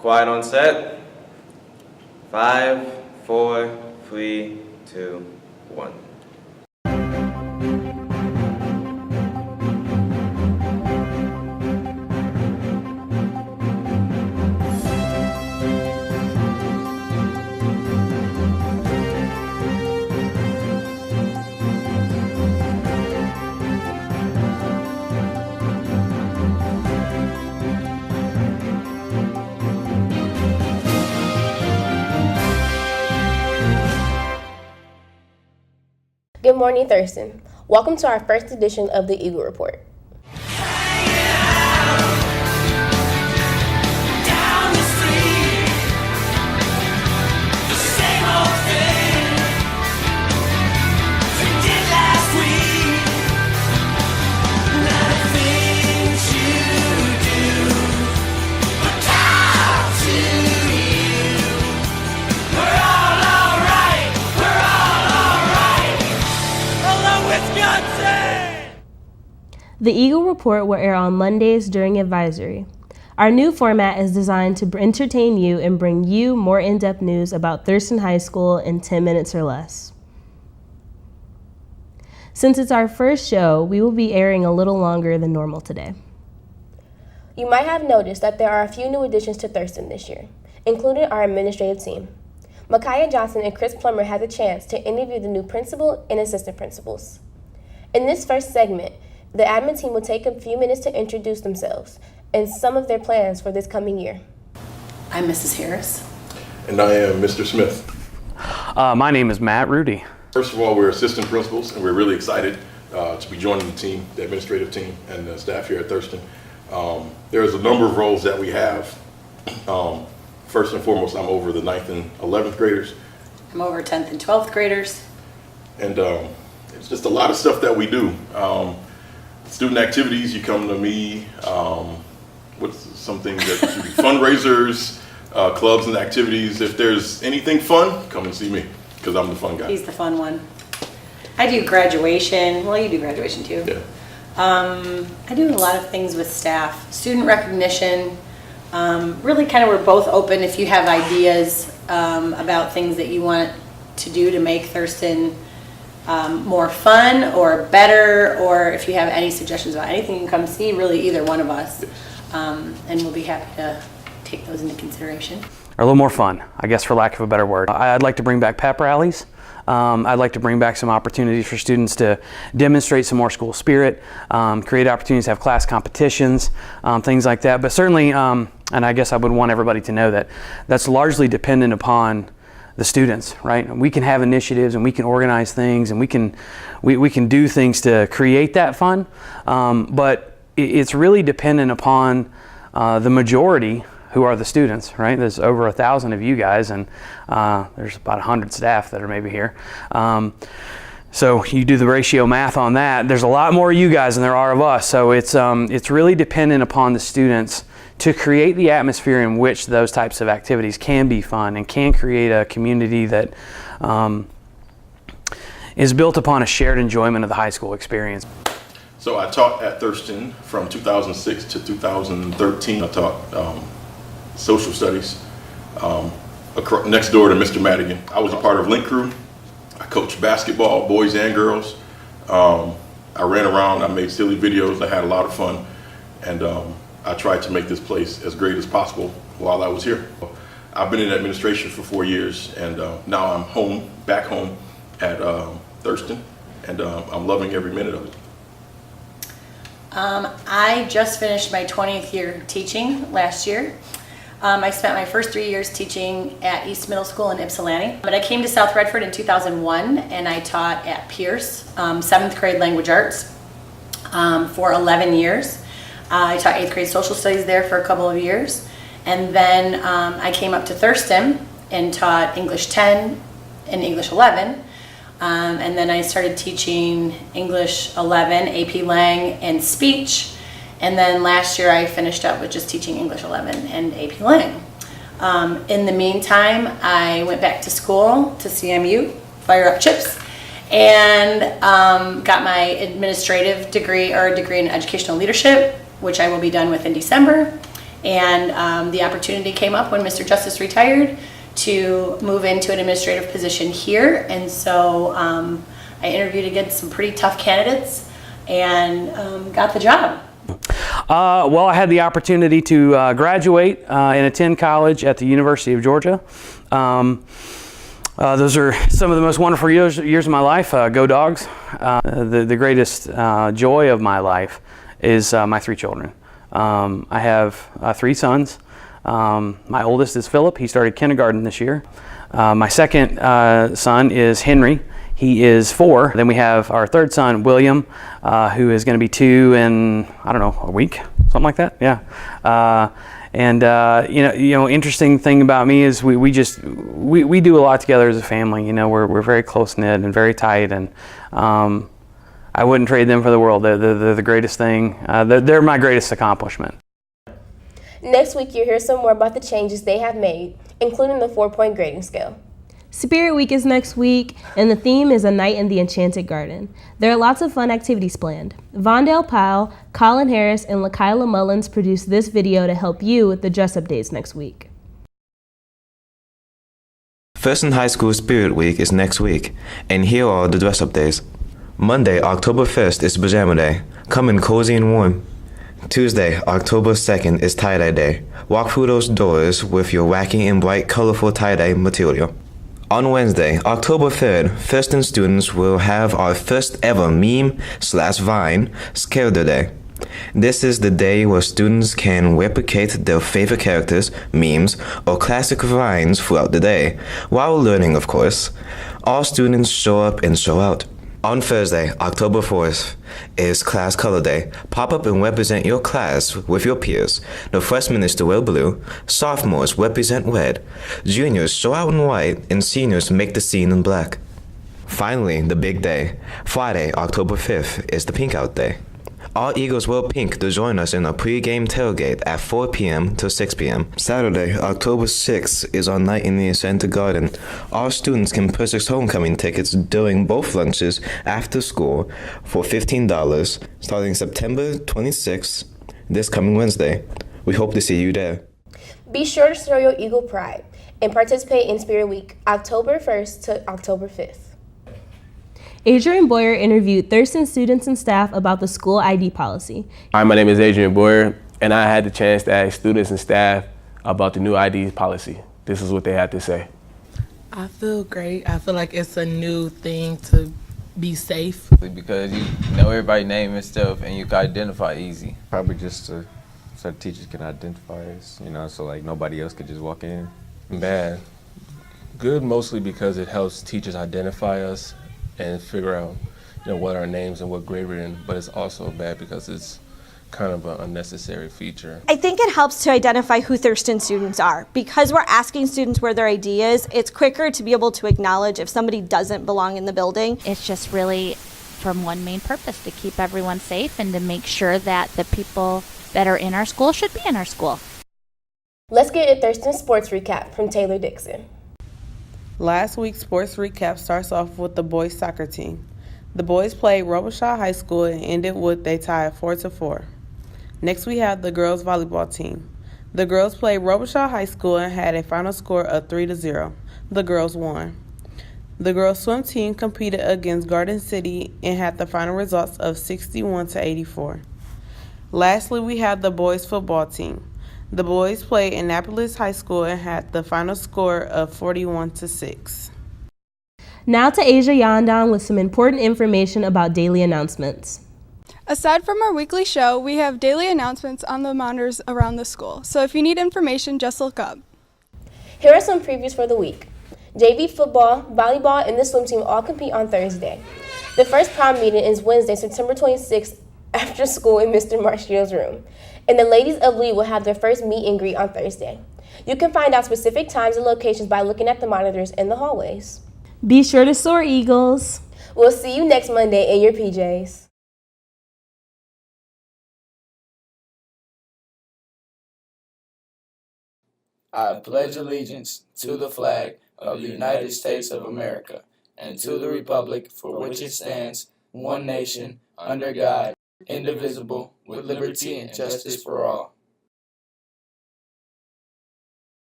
Quiet on set. 5, 4, 3, 2, 1. Good morning, Thurston. Welcome to our first edition of the Eagle Report. The Eagle Report will air on Mondays during advisory. Our new format is designed to entertain you and bring you more in-depth news about Thurston High School in 10 minutes or less. Since it's our first show, we will be airing a little longer than normal today. You might have noticed that there are a few new additions to Thurston this year, including our administrative team. Micaiah Johnson and Chris Plummer had the chance to interview the new principal and assistant principals. In this first segment, the admin team will take a few minutes to introduce themselves and some of their plans for this coming year. I'm Mrs. Harris. And I am Mr. Smith. My name is Matt Rudy. First of all, we're assistant principals, and we're really excited to be joining the team, the administrative team, and the staff here at Thurston. There's a number of roles that we have. First and foremost, I'm over the 9th and 11th graders. I'm over 10th and 12th graders. And it's just a lot of stuff that we do. Student activities, you come to me. What's something that should be fundraisers, clubs and activities. If there's anything fun, come and see me, because I'm the fun guy. He's the fun one. I do graduation. Well, you do graduation too. Yeah. I do a lot of things with staff. Student recognition. Really kind of we're both open if you have ideas about things that you want to do to make Thurston more fun or better, or if you have any suggestions about anything, you can come see really either one of us, and we'll be happy to take those into consideration. Or a little more fun, I guess, for lack of a better word. I'd like to bring back pep rallies. I'd like to bring back some opportunities for students to demonstrate some more school spirit, create opportunities to have class competitions, things like that. But certainly, and I guess I would want everybody to know that that's largely dependent upon the students, right? We can have initiatives and we can organize things and we can do things to create that fun, but it's really dependent upon the majority, who are the students, right? There's over 1,000 of you guys, and there's about 100 staff that are maybe here. So you do the ratio math on that. There's a lot more of you guys than there are of us. So it's really dependent upon the students to create the atmosphere in which those types of activities can be fun and can create a community that is built upon a shared enjoyment of the high school experience. So I taught at Thurston from 2006 to 2013. I taught social studies next door to Mr. Madigan. I was a part of Link Crew. I coached basketball, boys and girls. I ran around, I made silly videos, I had a lot of fun, and I tried to make this place as great as possible while I was here. I've been in administration for 4 years, and now I'm home, back home at Thurston, and I'm loving every minute of it. I just finished my 20th year teaching last year. I spent my first 3 years teaching at East Middle School in Ypsilanti, but I came to South Redford in 2001, and I taught at Pierce, 7th grade language arts for 11 years. I taught 8th grade social studies there for a couple of years, and then I came up to Thurston and taught English 10 and English 11, and then I started teaching English 11, AP Lang, and speech. And then last year I finished up with just teaching English 11 and AP Lang. In the meantime, I went back to school to CMU, fire up chips, and got my administrative degree, or a degree in educational leadership, which I will be done with in December. And the opportunity came up when Mr. Justice retired to move into an administrative position here. And so I interviewed against some pretty tough candidates and got the job. Well, I had the opportunity to graduate and attend college at the University of Georgia. Those are some of the most wonderful years of my life. Go Dogs. The greatest joy of my life is my three children. I have three sons. My oldest is Philip. He started kindergarten this year. My second son is Henry. He is 4. Then we have our third son, William, who is going to be 2 in, I don't know, a week, something like that. Yeah. Interesting thing about me is we do a lot together as a family. You know, we're very close knit and very tight, and I wouldn't trade them for the world. They're the greatest thing. They're my greatest accomplishment. Next week, you'll hear some more about the changes they have made, including the 4-point grading scale. Spirit Week is next week, and the theme is A Night in the Enchanted Garden. There are lots of fun activities planned. Vondell Powell, Colin Harris, and LaKyla Mullins produced this video to help you with the dress-up days next week. Thurston High School Spirit Week is next week, and here are the dress-up days. Monday, October 1st is Pajama Day. Come in cozy and warm. Tuesday, October 2nd is Tie-Dye Day. Walk through those doors with your wacky and bright, colorful tie-dye material. On Wednesday, October 3rd, Thurston students will have our first ever meme/Vine Scaredo Day. This is the day where students can replicate their favorite characters, memes, or classic vines throughout the day, while learning, of course. All students show up and show out. On Thursday, October 4th, is Class Color Day. Pop up and represent your class with your peers. The freshmen is to wear blue, sophomores represent red, juniors show out in white, and seniors make the scene in black. Finally, the big day. Friday, October 5th, is the Pink Out Day. All Eagles wear pink to join us in a pre-game tailgate at 4 p.m. to 6 p.m. Saturday, October 6th is our night in the Enchanted Garden. All students can purchase homecoming tickets during both lunches after school for $15 starting September 26th, this coming Wednesday. We hope to see you there. Be sure to show your Eagle pride and participate in Spirit Week, October 1st to October 5th. Adrian Boyer interviewed Thurston students and staff about the school ID policy. Hi, my name is Adrian Boyer, and I had the chance to ask students and staff about the new ID policy. This is what they had to say. I feel great. I feel like it's a new thing to be safe. Because you know everybody's name and stuff, and you can identify easy. Probably just so the teachers can identify us, so like nobody else could just walk in. Bad. Good mostly because it helps teachers identify us and figure out what our names and what grade we're in, but it's also bad because it's kind of an unnecessary feature. I think it helps to identify who Thurston students are. Because we're asking students where their ID is, it's quicker to be able to acknowledge if somebody doesn't belong in the building. It's just really from one main purpose, to keep everyone safe and to make sure that the people that are in our school should be in our school. Let's get a Thurston sports recap from Taylor Dixon. Last week's sports recap starts off with the boys soccer team. The boys played Robichaud High School and ended with a tie of 4-4. Next we have the girls volleyball team. The girls played Robichaud High School and had a final score of 3-0. The girls won. The girls swim team competed against Garden City and had the final results of 61-84. Lastly, we have the boys football team. The boys played Annapolis High School and had the final score of 41-6. Now to Asia Yandan with some important information about daily announcements. Aside from our weekly show, we have daily announcements on the monitors around the school. So if you need information, just look up. Here are some previews for the week. JV football, volleyball, and the swim team all compete on Thursday. The first prom meeting is Wednesday, September 26th, after school in Mr. Marshall's room. And the ladies of Lee will have their first meet and greet on Thursday. You can find out specific times and locations by looking at the monitors in the hallways. Be sure to soar, Eagles. We'll see you next Monday in your PJs. I pledge allegiance to the flag of the United States of America and to the republic for which it stands, one nation, under God, indivisible, with liberty and justice for all.